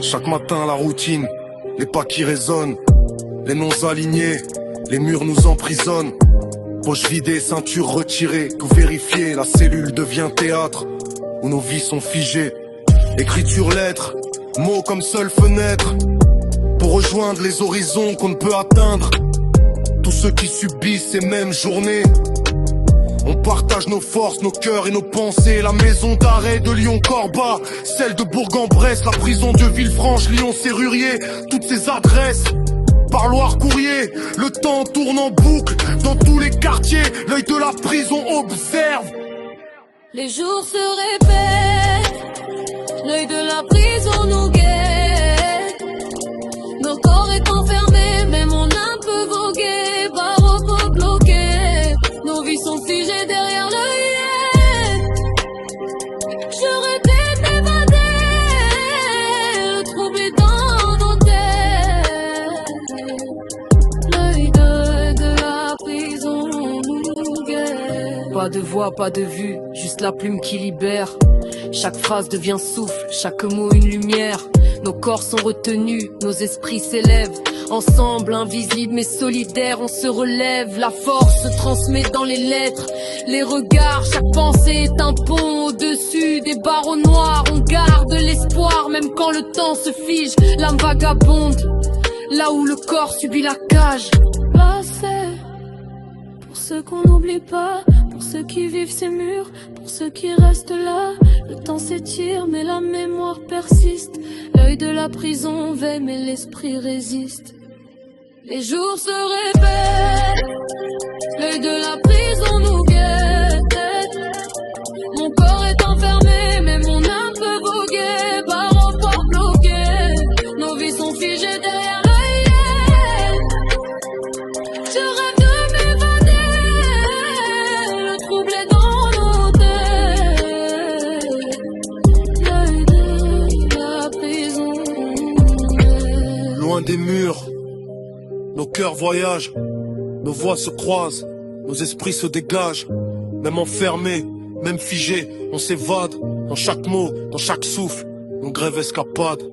Chaque matin la routine, les pas qui résonnent, les noms alignés, les murs nous emprisonnent. Poche vidée, ceinture retirée, tout vérifié, la cellule devient théâtre où nos vies sont figées. Écriture, lettres, mots comme seule fenêtre pour rejoindre les horizons qu'on ne peut atteindre. Tous ceux qui subissent ces mêmes journées, on partage nos forces, nos cœurs et nos pensées. La maison d'arrêt de Lyon-Corba, celle de Bourg-en-Bresse, la prison de Villefranche, Lyon-Serrurier, toutes ces adresses. Parloir, courrier, le temps tourne en boucle dans tous les quartiers, l'œil de la prison observe. Les jours se répètent, l'œil de la prison nous guette. Nos corps est enfermés, même on a un peu vogué, barreaux pour bloquer. Nos vies sont figées derrière l'œillet. J'aurais pu m'évader, le trouble est dans nos têtes. L'œil de la prison nous guette. Pas de voix, pas de vue, juste la plume qui libère. Chaque phrase devient souffle, chaque mot une lumière. Nos corps sont retenus, nos esprits s'élèvent. Ensemble, invisibles mais solidaires, on se relève. La force se transmet dans les lettres, les regards. Chaque pensée est un pont au-dessus des barreaux noirs. On garde l'espoir, même quand le temps se fige. L'âme vagabonde, là où le corps subit la cage. Passé, pour ceux qu'on n'oublie pas, pour ceux qui vivent ces murs, pour ceux qui restent là. Le temps s'étire mais la mémoire persiste. L'œil de la prison veille mais l'esprit résiste. Les jours se répètent, l'œil de la prison nous guette. Mon corps est enfermé mais mon âme peut voguer, barreaux pour bloquer. Nos vies sont figées derrière l'œillet. Je rêve de m'évader, le trouble est dans nos têtes. L'œil de la prison. Loin des murs, nos cœurs voyagent, nos voix se croisent, nos esprits se dégagent. Même enfermés, même figés, on s'évade dans chaque mot, dans chaque souffle, nos grèves escapades.